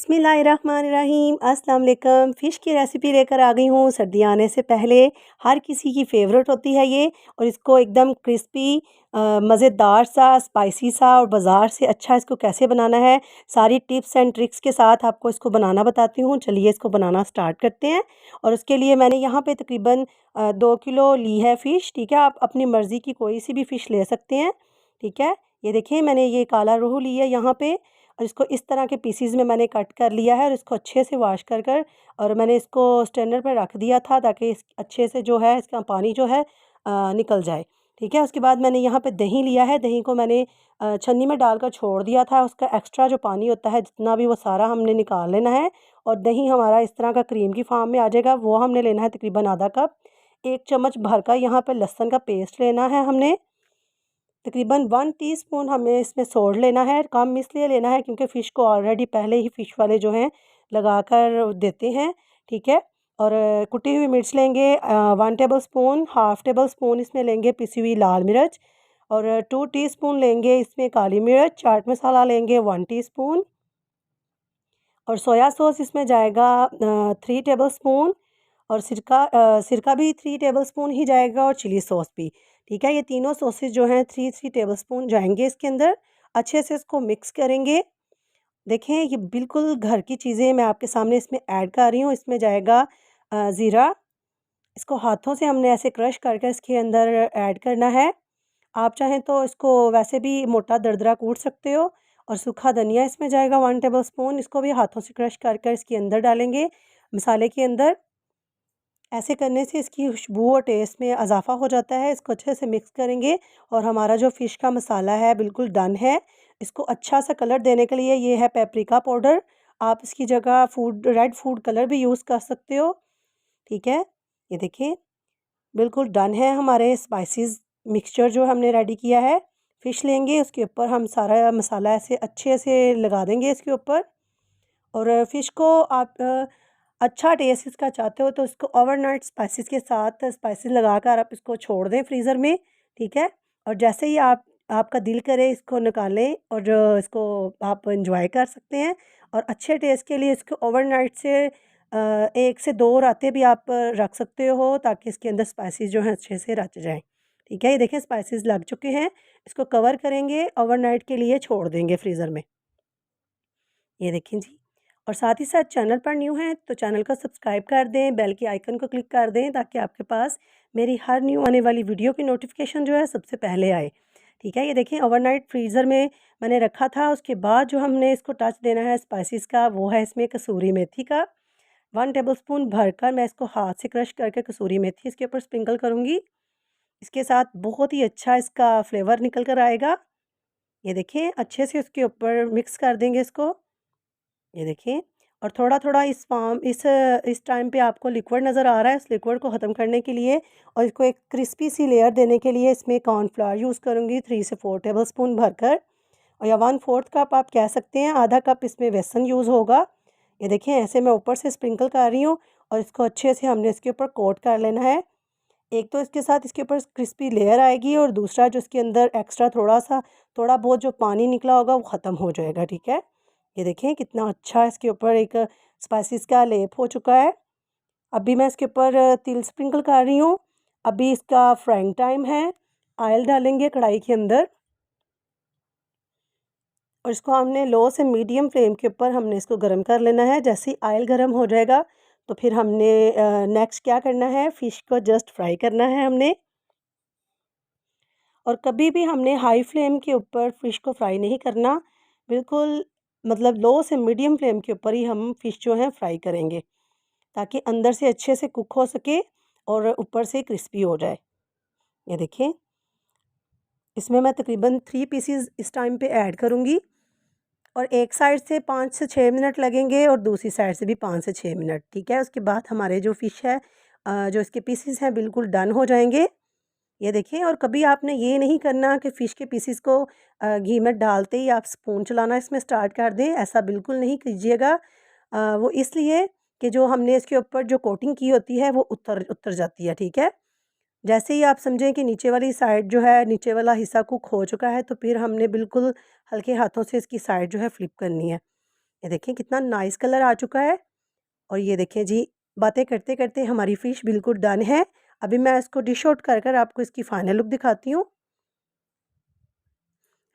बिस्मिल्लाहिर्रहमानिर्रहीम अस्सलाम वालेकुम। फ़िश की रेसिपी लेकर आ गई हूँ। सर्दी आने से पहले हर किसी की फ़ेवरेट होती है ये, और इसको एकदम क्रिस्पी मज़ेदार सा स्पाइसी सा और बाज़ार से अच्छा इसको कैसे बनाना है, सारी टिप्स एंड ट्रिक्स के साथ आपको इसको बनाना बताती हूँ। चलिए इसको बनाना स्टार्ट करते हैं। और उसके लिए मैंने यहाँ पे तकरीबन 2 किलो ली है फ़िश। ठीक है, आप अपनी मर्ज़ी की कोई सी भी फ़िश ले सकते हैं। ठीक है, ये देखिए मैंने ये काला रोहू ली है यहाँ पे, और इसको इस तरह के पीसीज में मैंने कट कर लिया है, और इसको अच्छे से वॉश कर और मैंने इसको स्टैंडर पर रख दिया था ताकि इस अच्छे से जो है इसका पानी जो है निकल जाए। ठीक है, उसके बाद मैंने यहाँ पे दही लिया है। दही को मैंने छन्नी में डालकर छोड़ दिया था। उसका एक्स्ट्रा जो पानी होता है जितना भी, वो सारा हमने निकाल लेना है, और दही हमारा इस तरह का क्रीम की फॉर्म में आ जाएगा। वो हमने लेना है तकरीबन आधा कप। 1 चम्मच भर का यहाँ पर लहसुन का पेस्ट लेना है हमने। तकरीबन 1 टीस्पून हमें इसमें सोल्ट लेना है। कम इसलिए लेना है क्योंकि फ़िश को ऑलरेडी पहले ही फ़िश वाले जो हैं लगा कर देते हैं। ठीक है, और कुटी हुई मिर्च लेंगे 1 table spoon, half table spoon इसमें लेंगे पिसी हुई लाल मिर्च, और 2 टीस्पून लेंगे इसमें काली मिर्च। चाट मसाला लेंगे 1 टीस्पून, और सोया सॉस इसमें जाएगा 3 टेबल स्पून, और सिरका भी 3 टेबलस्पून ही जाएगा, और चिली सॉस भी। ठीक है, ये तीनों सॉसेस जो हैं 3 टेबलस्पून जाएंगे इसके अंदर। अच्छे से इसको मिक्स करेंगे। देखें, ये बिल्कुल घर की चीज़ें मैं आपके सामने इसमें ऐड कर रही हूँ। इसमें जाएगा ज़ीरा। इसको हाथों से हमने ऐसे क्रश करके इसके अंदर ऐड करना है। आप चाहें तो इसको वैसे भी मोटा दरदरा कूट सकते हो। और सूखा धनिया इसमें जाएगा 1 टेबलस्पून। इसको भी हाथों से क्रश कर इसके अंदर डालेंगे मसाले के अंदर। ऐसे करने से इसकी खुशबू और टेस्ट में इजाफ़ा हो जाता है। इसको अच्छे से मिक्स करेंगे, और हमारा जो फ़िश का मसाला है बिल्कुल डन है। इसको अच्छा सा कलर देने के लिए ये है पेपरिका पाउडर। आप इसकी जगह रेड फूड कलर भी यूज़ कर सकते हो। ठीक है, ये देखिए बिल्कुल डन है हमारे स्पाइसेस मिक्सचर जो हमने रेडी किया है। फ़िश लेंगे, उसके ऊपर हम सारा मसाला ऐसे अच्छे से लगा देंगे इसके ऊपर। और फ़िश को आप अच्छा टेस्ट इसका चाहते हो तो इसको ओवरनाइट स्पाइसेस के साथ स्पाइसेस लगाकर आप इसको छोड़ दें फ्रीज़र में। ठीक है, और जैसे ही आपका दिल करे इसको निकालें, और इसको आप इंजॉय कर सकते हैं। और अच्छे टेस्ट के लिए इसको ओवरनाइट से 1 से 2 रातें भी आप रख सकते हो, ताकि इसके अंदर स्पाइसेस जो हैं अच्छे से रच जाएँ। ठीक है, ये देखें स्पाइसेस लग चुके हैं। इसको कवर करेंगे, ओवरनाइट के लिए छोड़ देंगे फ्रीज़र में। ये देखें जी। और साथ ही साथ चैनल पर न्यू हैं तो चैनल को सब्सक्राइब कर दें, बेल के आइकन को क्लिक कर दें, ताकि आपके पास मेरी हर न्यू आने वाली वीडियो की नोटिफिकेशन जो है सबसे पहले आए। ठीक है, ये देखें ओवरनाइट फ्रीज़र में मैंने रखा था। उसके बाद जो हमने इसको टच देना है स्पाइसेस का, वो है इसमें कसूरी मेथी का 1 टेबलस्पून भरकर मैं इसको हाथ से क्रश करके कसूरी मेथी इसके ऊपर स्प्रिंकल करूँगी। इसके साथ बहुत ही अच्छा इसका फ्लेवर निकल कर आएगा। ये देखें अच्छे से उसके ऊपर मिक्स कर देंगे इसको। ये देखिए, और थोड़ा-थोड़ा इस टाइम पे आपको लिक्विड नज़र आ रहा है। इस लिक्विड को ख़त्म करने के लिए और इसको एक क्रिस्पी सी लेयर देने के लिए इसमें कॉर्नफ्लावर यूज़ करूँगी 3 से 4 टेबलस्पून भरकर, और या 1/4 कप आप कह सकते हैं, आधा कप इसमें बेसन यूज़ होगा। ये देखिए ऐसे मैं ऊपर से स्प्रिंकल कर रही हूँ, और इसको अच्छे से हमने इसके ऊपर कोट कर लेना है। एक तो इसके साथ इसके ऊपर क्रिस्पी लेयर आएगी, और दूसरा जो इसके अंदर एक्स्ट्रा थोड़ा बहुत जो पानी निकला होगा वो ख़त्म हो जाएगा। ठीक है, ये देखें कितना अच्छा इसके ऊपर एक स्पाइसेस का लेप हो चुका है। अभी मैं इसके ऊपर तिल स्प्रिंकल कर रही हूँ। अभी इसका फ्राइंग टाइम है। ऑयल डालेंगे कढ़ाई के अंदर, और इसको हमने लो से मीडियम फ्लेम के ऊपर हमने इसको गर्म कर लेना है। जैसे ही ऑयल गर्म हो जाएगा तो फिर हमने नेक्स्ट क्या करना है, फ़िश को जस्ट फ्राई करना है हमने। और कभी भी हमने हाई फ्लेम के ऊपर फ़िश को फ्राई नहीं करना। बिल्कुल मतलब लो से मीडियम फ्लेम के ऊपर ही हम फ़िश जो है फ्राई करेंगे, ताकि अंदर से अच्छे से कुक हो सके और ऊपर से क्रिस्पी हो जाए। ये देखें, इसमें मैं तकरीबन 3 पीसेस इस टाइम पे ऐड करूँगी, और एक साइड से 5 से 6 मिनट लगेंगे, और दूसरी साइड से भी 5 से 6 मिनट। ठीक है, उसके बाद हमारे जो फ़िश है जो इसके पीसेस हैं बिल्कुल डन हो जाएंगे। ये देखिए, और कभी आपने ये नहीं करना कि फ़िश के पीसेस को घी में डालते ही आप स्पून चलाना इसमें स्टार्ट कर दें। ऐसा बिल्कुल नहीं कीजिएगा। वो इसलिए कि जो हमने इसके ऊपर जो कोटिंग की होती है वो उतर उतर जाती है। ठीक है, जैसे ही आप समझें कि नीचे वाली साइड जो है, नीचे वाला हिस्सा कुक हो चुका है, तो फिर हमने बिल्कुल हल्के हाथों से इसकी साइड जो है फ्लिप करनी है। ये देखें कितना नाइस कलर आ चुका है। और ये देखें जी, बातें करते करते हमारी फ़िश बिल्कुल डन है। अभी मैं इसको डिश आउट कर कर आपको इसकी फ़ाइनल लुक दिखाती हूँ।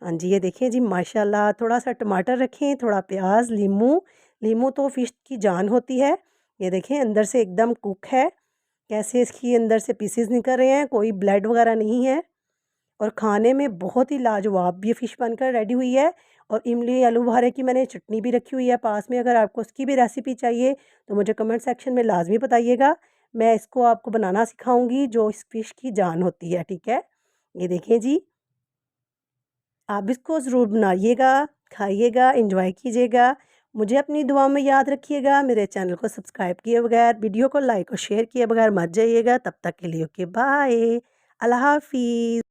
हाँ जी, ये देखिए जी माशाल्लाह, थोड़ा-सा टमाटर रखें, थोड़ा प्याज, नींबू, नींबू तो फ़िश की जान होती है। ये देखें अंदर से एकदम कुक है, कैसे इसकी अंदर से पीसेस निकल रहे हैं, कोई ब्लड वगैरह नहीं है। और खाने में बहुत ही लाजवाब ये फ़िश बनकर रेडी हुई है। और इमली आलू बुखारे की मैंने चटनी भी रखी हुई है पास में, अगर आपको उसकी भी रेसिपी चाहिए तो मुझे कमेंट सेक्शन में लाज़मी बताइएगा। मैं इसको आपको बनाना सिखाऊँगी जो इस फ़िश की जान होती है, ठीक है? ये देखें जी, आप इसको ज़रूर बनाइएगा, खाइएगा, एंजॉय कीजिएगा। मुझे अपनी दुआ में याद रखिएगा। मेरे चैनल को सब्सक्राइब किए बगैर, वीडियो को लाइक और शेयर किए बगैर मत जाइएगा। तब तक के लिए ओके बाय। अल्लाह हाफ़िज़।